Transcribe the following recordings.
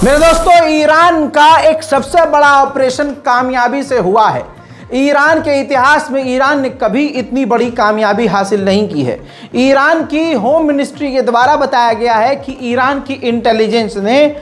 मेरे दोस्तों, ईरान का एक सबसे बड़ा ऑपरेशन कामयाबी से हुआ है। ईरान के इतिहास में ईरान ने कभी इतनी बड़ी कामयाबी हासिल नहीं की है। ईरान की होम मिनिस्ट्री के द्वारा बताया गया है कि ईरान की इंटेलिजेंस ने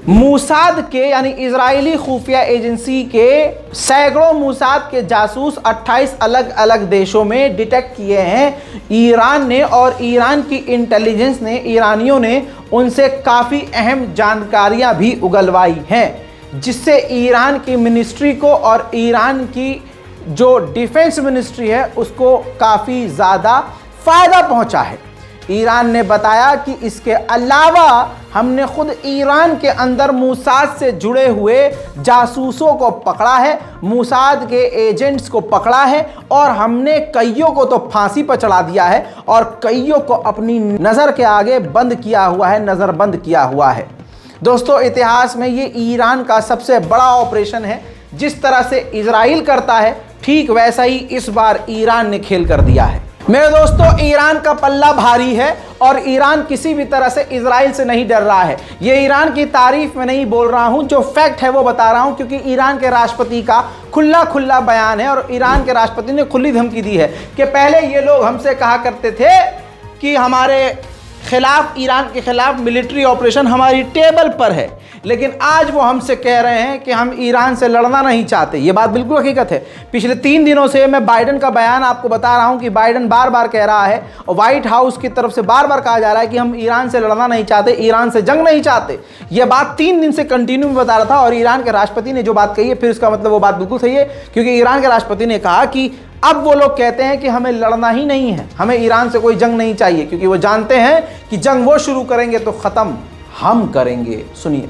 मूसाद के यानी इजरायली खुफिया एजेंसी के सैकड़ों मूसाद के जासूस 28 अलग अलग देशों में डिटेक्ट किए हैं ईरान ने, और ईरान की इंटेलिजेंस ने, ईरानियों ने उनसे काफ़ी अहम जानकारियां भी उगलवाई हैं, जिससे ईरान की मिनिस्ट्री को और ईरान की जो डिफेंस मिनिस्ट्री है उसको काफ़ी ज़्यादा फ़ायदा पहुंचा है। ईरान ने बताया कि इसके अलावा हमने खुद ईरान के अंदर मूसाद से जुड़े हुए जासूसों को पकड़ा है, मूसाद के एजेंट्स को पकड़ा है, और हमने कईयों को तो फांसी पर चढ़ा दिया है और कईयों को अपनी नज़र के आगे बंद किया हुआ है, नज़रबंद किया हुआ है। दोस्तों, इतिहास में ये ईरान का सबसे बड़ा ऑपरेशन है। जिस तरह से इजराइल करता है ठीक वैसा ही इस बार ईरान ने खेल कर दिया है। मेरे दोस्तों, ईरान का पल्ला भारी है और ईरान किसी भी तरह से इजराइल से नहीं डर रहा है। ये ईरान की तारीफ में नहीं बोल रहा हूं, जो फैक्ट है वो बता रहा हूं, क्योंकि ईरान के राष्ट्रपति का खुला बयान है और ईरान के राष्ट्रपति ने खुली धमकी दी है कि पहले ये लोग हमसे कहा करते थे कि हमारे खिलाफ, ईरान के खिलाफ मिलिट्री ऑपरेशन हमारी टेबल पर है, लेकिन आज वो हमसे कह रहे हैं कि हम ईरान से लड़ना नहीं चाहते। ये बात बिल्कुल हकीकत है। पिछले 3 दिनों से मैं बाइडेन का बयान आपको बता रहा हूं कि बाइडेन बार बार कह रहा है और व्हाइट हाउस की तरफ से बार बार कहा जा रहा है कि हम ईरान से लड़ना नहीं चाहते, ईरान से जंग नहीं चाहते। ये बात 3 दिन से कंटिन्यू में बता रहा था, और ईरान के राष्ट्रपति ने जो बात कही है फिर इसका मतलब वो बात बिल्कुल सही है, क्योंकि ईरान के राष्ट्रपति ने कहा कि अब वो लोग कहते हैं कि हमें लड़ना ही नहीं है, हमें ईरान से कोई जंग नहीं चाहिए, क्योंकि वो जानते हैं कि जंग वो शुरू करेंगे तो ख़त्म हम करेंगे। सुनिए।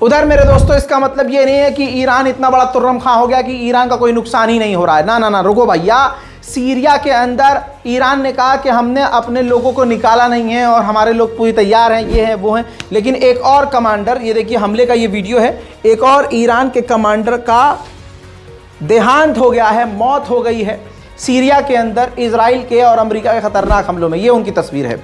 उधर मेरे दोस्तों, इसका मतलब ये नहीं है कि ईरान इतना बड़ा तुर्रम खां हो गया कि ईरान का कोई नुकसान ही नहीं हो रहा है। ना ना ना, रुको भैया। सीरिया के अंदर ईरान ने कहा कि हमने अपने लोगों को निकाला नहीं है और हमारे लोग पूरी तैयार हैं, ये हैं वो हैं, लेकिन एक और कमांडर, ये देखिए हमले का ये वीडियो है, एक और ईरान के कमांडर का देहांत हो गया है, मौत हो गई है सीरिया के अंदर इजराइल के और अमेरिका के खतरनाक हमलों में। ये उनकी तस्वीर है,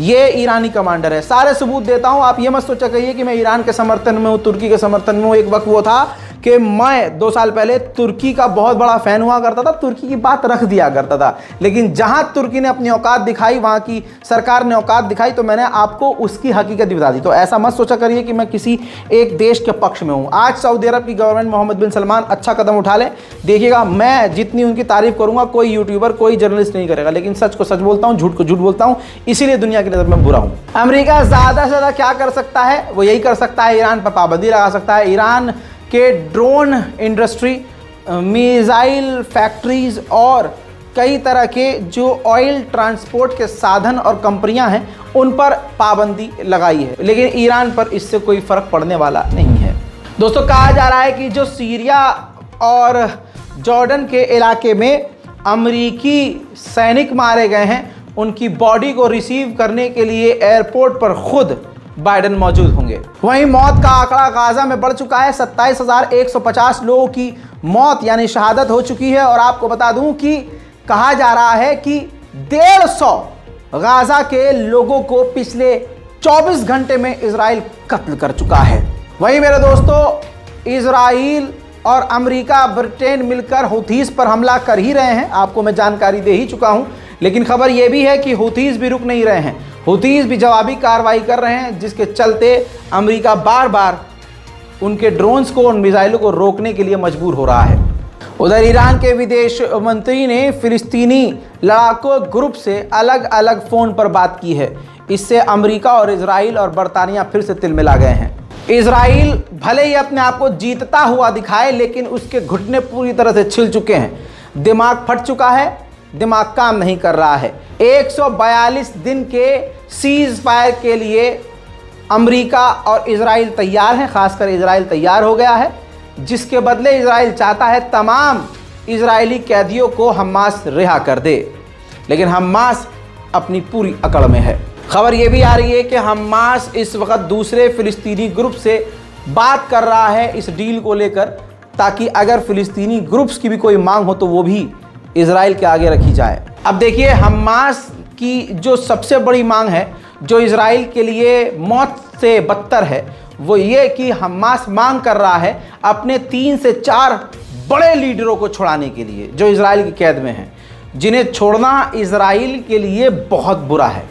ये ईरानी कमांडर है। सारे सबूत देता हूं, आप ये मत सोचा कहिए कि मैं ईरान के समर्थन में हूं, तुर्की के समर्थन में हूं। एक वक्त वो था कि मैं 2 साल पहले तुर्की का बहुत बड़ा फ़ैन हुआ करता था, तुर्की की बात रख दिया करता था, लेकिन जहां तुर्की ने अपनी औकात दिखाई, वहां की सरकार ने औकात दिखाई, तो मैंने आपको उसकी हकीकत भी बता दी। तो ऐसा मत सोचा करिए कि मैं किसी एक देश के पक्ष में हूँ। आज सऊदी अरब की गवर्नमेंट, मोहम्मद बिन सलमान अच्छा कदम उठा लें, देखिएगा मैं जितनी उनकी तारीफ़ करूँगा कोई यूट्यूबर, कोई जर्नलिस्ट नहीं करेगा, लेकिन सच को सच बोलता हूँ, झूठ को झूठ बोलता हूँ, इसीलिए दुनिया की नज़र में बुरा हूँ। अमेरिका ज़्यादा से ज़्यादा क्या कर सकता है? वो यही कर सकता है, ईरान पर पाबंदी लगा सकता है। ईरान के ड्रोन इंडस्ट्री, मिसाइल फैक्ट्रीज़ और कई तरह के जो ऑयल ट्रांसपोर्ट के साधन और कंपनियां हैं उन पर पाबंदी लगाई है, लेकिन ईरान पर इससे कोई फ़र्क पड़ने वाला नहीं है। दोस्तों, कहा जा रहा है कि जो सीरिया और जॉर्डन के इलाके में अमेरिकी सैनिक मारे गए हैं, उनकी बॉडी को रिसीव करने के लिए एयरपोर्ट पर खुद बाइडेन मौजूद होंगे। वहीं मौत का आंकड़ा गाजा में बढ़ चुका है, 27,150 लोगों की मौत यानी शहादत हो चुकी है। और आपको बता दूं कि कहा जा रहा है कि 150 गाजा के लोगों को पिछले 24 घंटे में इजराइल कत्ल कर चुका है। वहीं मेरे दोस्तों, इजराइल और अमेरिका, ब्रिटेन मिलकर हूथीस पर हमला कर ही रहे हैं, आपको मैं जानकारी दे ही चुका हूं, लेकिन खबर यह भी है कि हूथीस भी रुक नहीं रहे हैं, हूथीस भी जवाबी कार्रवाई कर रहे हैं, जिसके चलते अमेरिका बार बार उनके ड्रोन्स को और मिसाइलों को रोकने के लिए मजबूर हो रहा है। उधर ईरान के विदेश मंत्री ने फिलिस्तीनी लड़ाकू ग्रुप से अलग अलग फ़ोन पर बात की है। इससे अमेरिका और इजराइल और बरतानिया फिर से तिलमिला गए हैं। इजराइल भले ही अपने आप को जीतता हुआ दिखाए, लेकिन उसके घुटने पूरी तरह से छिल चुके हैं, दिमाग फट चुका है, दिमाग काम नहीं कर रहा है। 142 दिन के सीज फायर के लिए अमेरिका और इजराइल तैयार हैं, खासकर इजराइल तैयार हो गया है, जिसके बदले इजराइल चाहता है तमाम इजरायली कैदियों को हमास रिहा कर दे। लेकिन हमास अपनी पूरी अकड़ में है। खबर यह भी आ रही है कि हमास इस वक्त दूसरे फिलिस्तीनी ग्रुप से बात कर रहा है इस डील को लेकर, ताकि अगर फिलिस्तीनी ग्रुप्स की भी कोई मांग हो तो वो भी इजराइल के आगे रखी जाए। अब देखिए, हमास की जो सबसे बड़ी मांग है, जो इजराइल के लिए मौत से बदतर है, वो ये कि हमास मांग कर रहा है अपने 3 से 4 बड़े लीडरों को छुड़ाने के लिए, जो इजराइल की कैद में हैं, जिन्हें छोड़ना इजराइल के लिए बहुत बुरा है।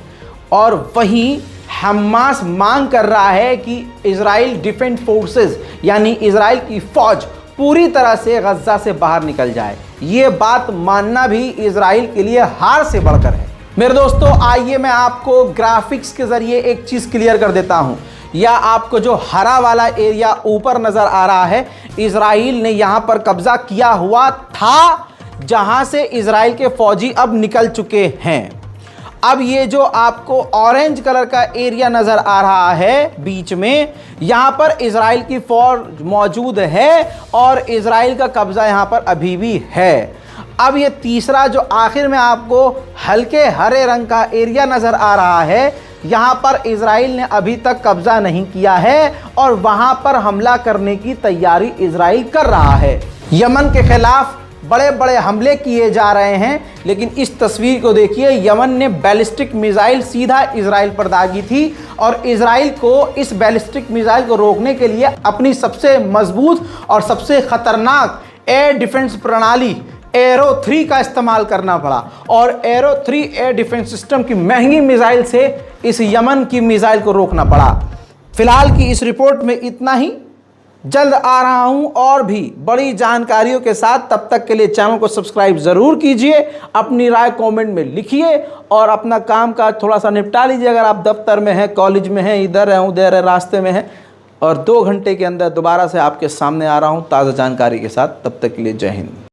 और वहीं हमास मांग कर रहा है कि इजराइल डिफेंस फोर्सेस यानी इजराइल की फौज पूरी तरह से गज़ा से बाहर निकल जाए। ये बात मानना भी इजराइल के लिए हार से बढ़कर है। मेरे दोस्तों, आइए मैं आपको ग्राफिक्स के ज़रिए एक चीज़ क्लियर कर देता हूँ। या आपको जो हरा वाला एरिया ऊपर नज़र आ रहा है, इजराइल ने यहाँ पर कब्ज़ा किया हुआ था, जहाँ से इजराइल के फौजी अब निकल चुके हैं। अब ये जो आपको ऑरेंज कलर का एरिया नज़र आ रहा है बीच में, यहाँ पर इजराइल की फौज मौजूद है और इजराइल का कब्ज़ा यहाँ पर अभी भी है। अब ये तीसरा जो आखिर में आपको हल्के हरे रंग का एरिया नज़र आ रहा है, यहाँ पर इजराइल ने अभी तक कब्ज़ा नहीं किया है और वहाँ पर हमला करने की तैयारी इजराइल कर रहा है। यमन के खिलाफ बड़े बड़े हमले किए जा रहे हैं, लेकिन इस तस्वीर को देखिए, यमन ने बैलिस्टिक मिसाइल सीधा इजराइल पर दागी थी और इजराइल को इस बैलिस्टिक मिसाइल को रोकने के लिए अपनी सबसे मजबूत और सबसे खतरनाक एयर डिफेंस प्रणाली एरो 3 का इस्तेमाल करना पड़ा। और एरो 3 एयर डिफेंस सिस्टम की महंगी मिसाइल से इस यमन की मिसाइल को रोकना पड़ा। फिलहाल की इस रिपोर्ट में इतना ही। जल्द आ रहा हूं और भी बड़ी जानकारियों के साथ। तब तक के लिए चैनल को सब्सक्राइब ज़रूर कीजिए, अपनी राय कमेंट में लिखिए और अपना काम का थोड़ा सा निपटा लीजिए। अगर आप दफ्तर में हैं, कॉलेज में हैं, इधर हैं उधर है, रास्ते में हैं, और 2 घंटे के अंदर दोबारा से आपके सामने आ रहा हूं ताज़ा जानकारी के साथ। तब तक के लिए जय हिंद।